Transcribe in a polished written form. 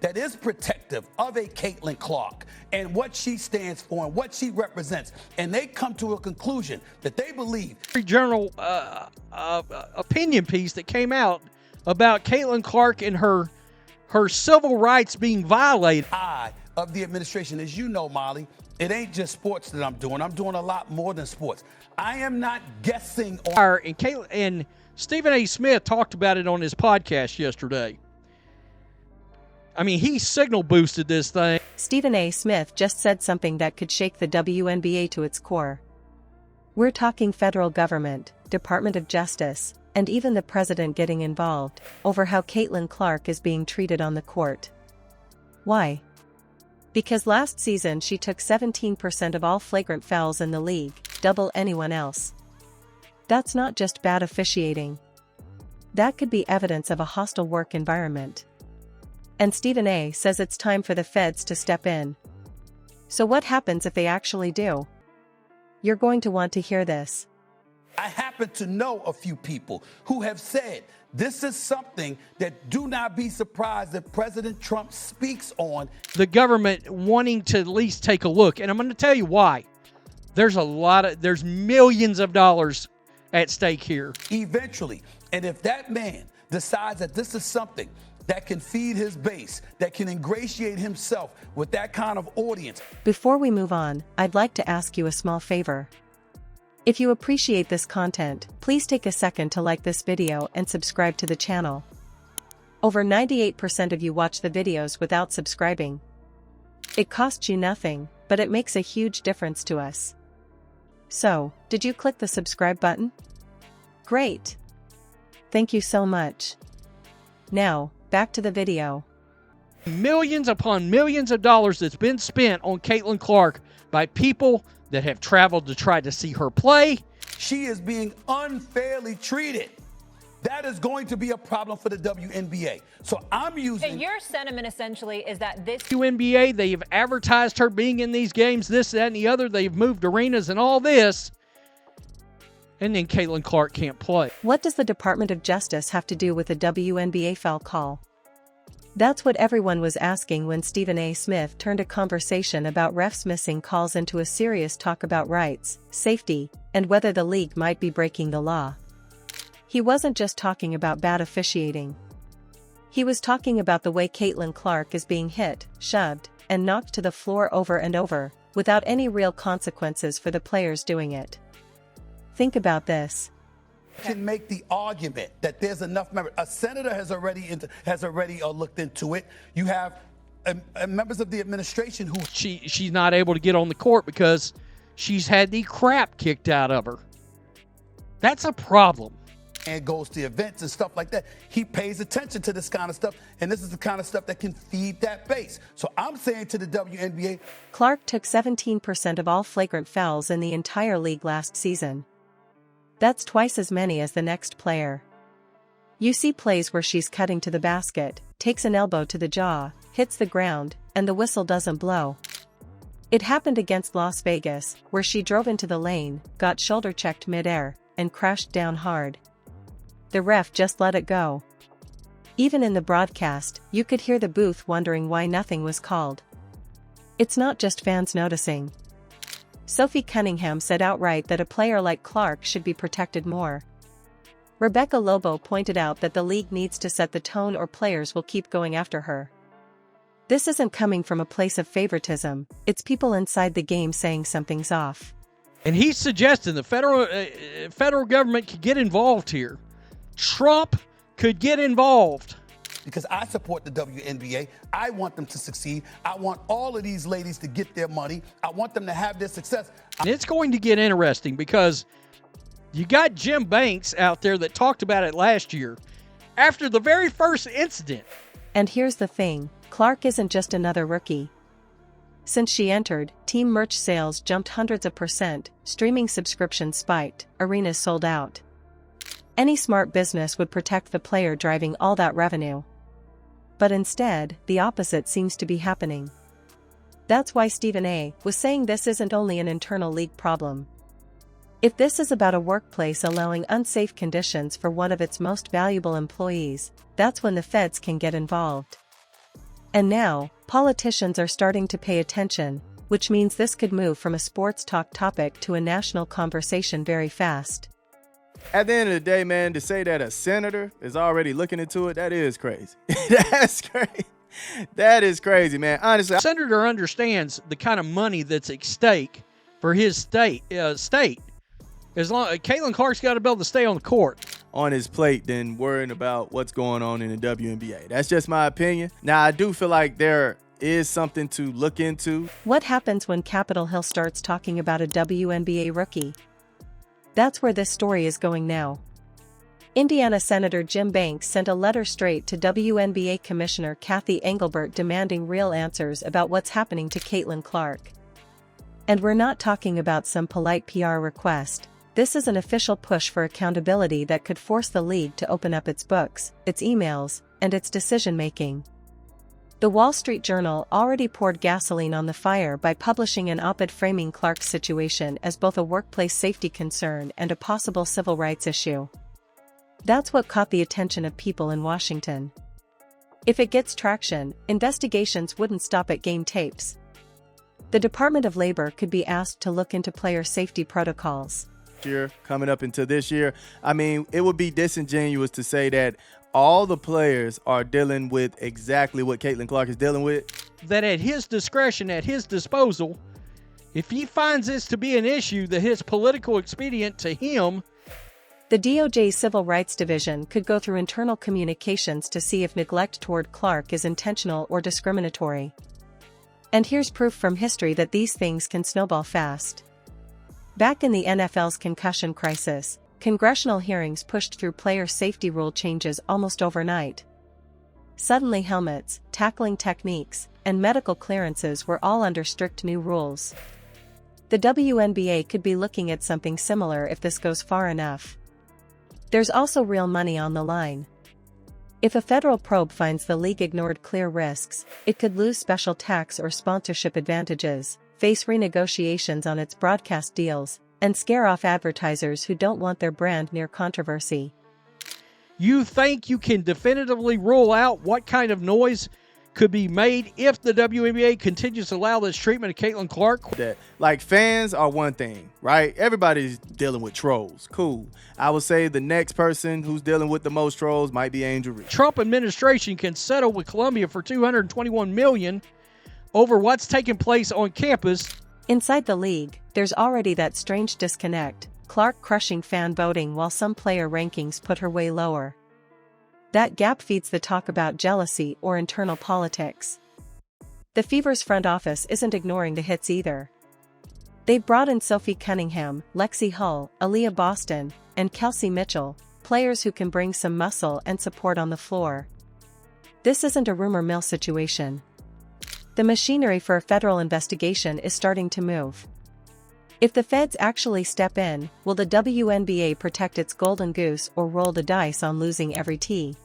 that is protective of a Caitlin Clark and what she stands for and what she represents, and they come to a conclusion that they believe. Journal opinion piece that came out about Caitlin Clark and her civil rights being violated. Of the administration, as you know, Molly, it ain't just sports that I'm doing. I'm doing a lot more than sports. I am not guessing on. And Stephen A. Smith talked about it on his podcast yesterday. I mean, he signal boosted this thing. Stephen A. Smith just said something that could shake the WNBA to its core. We're talking federal government, Department of Justice, and even the president getting involved over how Caitlin Clark is being treated on the court. Why? Because last season she took 17% of all flagrant fouls in the league, double anyone else. That's not just bad officiating. That could be evidence of a hostile work environment. And Stephen A. says it's time for the feds to step in. So what happens if they actually do? You're going to want to hear this. I happen to know a few people who have said this is something that do not be surprised that President Trump speaks on. The government wanting to at least take a look. And I'm going to tell you why. There's millions of dollars at stake here. Eventually. And if that man decides that this is something that can feed his base, that can ingratiate himself with that kind of audience. Before we move on, I'd like to ask you a small favor. If you appreciate this content, please take a second to like this video and subscribe to the channel. Over 98% of you watch the videos without subscribing. It costs you nothing, but it makes a huge difference to us. So, did you click the subscribe button? Great! Thank you so much. Now, back to the video. Millions upon millions of dollars that's been spent on Caitlin Clark by people that have traveled to try to see her play. She is being unfairly treated. That is going to be a problem for the WNBA. So I'm using... And your sentiment essentially is that this... WNBA, they have advertised her being in these games, this, that, and the other. They've moved arenas and all this. And then Caitlin Clark can't play. What does the Department of Justice have to do with the WNBA foul call? That's what everyone was asking when Stephen A. Smith turned a conversation about refs missing calls into a serious talk about rights, safety, and whether the league might be breaking the law. He wasn't just talking about bad officiating. He was talking about the way Caitlin Clark is being hit, shoved, and knocked to the floor over and over, without any real consequences for the players doing it. Think about this. Can make the argument that there's enough members. A senator has already looked into it. You have members of the administration who... She's not able to get on the court because she's had the crap kicked out of her. That's a problem. And goes to events and stuff like that. He pays attention to this kind of stuff, and this is the kind of stuff that can feed that base. So I'm saying to the WNBA... Clark took 17% of all flagrant fouls in the entire league last season. That's twice as many as the next player. You see plays where she's cutting to the basket, takes an elbow to the jaw, hits the ground, and the whistle doesn't blow. It happened against Las Vegas, where she drove into the lane, got shoulder-checked mid-air, and crashed down hard. The ref just let it go. Even in the broadcast, you could hear the booth wondering why nothing was called. It's not just fans noticing. Sophie Cunningham said outright that a player like Clark should be protected more. Rebecca Lobo pointed out that the league needs to set the tone or players will keep going after her. This isn't coming from a place of favoritism, it's people inside the game saying something's off. And he's suggesting the federal government could get involved here. Trump could get involved. Because I support the WNBA. I want them to succeed. I want all of these ladies to get their money. I want them to have their success. And it's going to get interesting because you got Jim Banks out there that talked about it last year after the very first incident. And here's the thing, Clark isn't just another rookie. Since she entered, team merch sales jumped hundreds of %, streaming subscriptions spiked, arenas sold out. Any smart business would protect the player driving all that revenue. But instead, the opposite seems to be happening. That's why Stephen A. was saying this isn't only an internal league problem. If this is about a workplace allowing unsafe conditions for one of its most valuable employees, that's when the feds can get involved. And now, politicians are starting to pay attention, which means this could move from a sports talk topic to a national conversation very fast. At the end of the day, man, to say that a senator is already looking into it, that is crazy. That's crazy. That is crazy, man. Honestly, The senator understands the kind of money that's at stake for his state. As long Caitlin Clark's got to be able to stay on the court. on his plate than worrying about what's going on in the WNBA. That's just my opinion. Now, I do feel like there is something to look into. What happens when Capitol Hill starts talking about a WNBA rookie? That's where this story is going now. Indiana Senator Jim Banks sent a letter straight to WNBA Commissioner Kathy Engelbert demanding real answers about what's happening to Caitlin Clark. And we're not talking about some polite PR request. This is an official push for accountability that could force the league to open up its books, its emails, and its decision-making. The Wall Street Journal already poured gasoline on the fire by publishing an op-ed framing Clark's situation as both a workplace safety concern and a possible civil rights issue. That's what caught the attention of people in Washington. If it gets traction, investigations wouldn't stop at game tapes. The Department of Labor could be asked to look into player safety protocols. Year coming up into this year, I mean, it would be disingenuous to say that all the players are dealing with exactly what Caitlin Clark is dealing with. That at his discretion, at his disposal, if he finds this to be an issue that is political expedient to him, the DOJ's Civil Rights Division could go through internal communications to see if neglect toward Clark is intentional or discriminatory. And here's proof from history that these things can snowball fast. Back in the NFL's concussion crisis, congressional hearings pushed through player safety rule changes almost overnight. Suddenly helmets, tackling techniques, and medical clearances were all under strict new rules. The WNBA could be looking at something similar if this goes far enough. There's also real money on the line. If a federal probe finds the league ignored clear risks, it could lose special tax or sponsorship advantages, face renegotiations on its broadcast deals, and scare off advertisers who don't want their brand near controversy. you think you can definitively rule out what kind of noise could be made if the WNBA continues to allow this treatment of Caitlin Clark? That, like, fans are one thing, right? Everybody's dealing with trolls. Cool. I would say the next person who's dealing with the most trolls might be Angel Reese. Trump administration can settle with Columbia for $221 million over what's taking place on campus. Inside the league, there's already that strange disconnect, Clark crushing fan voting while some player rankings put her way lower. That gap feeds the talk about jealousy or internal politics. The Fever's front office isn't ignoring the hits either. They've brought in Sophie Cunningham, Lexi Hull, Aaliyah Boston, and Kelsey Mitchell, players who can bring some muscle and support on the floor. This isn't a rumor mill situation. The machinery for a federal investigation is starting to move. If the feds actually step in, will the WNBA protect its golden goose or roll the dice on losing every tee?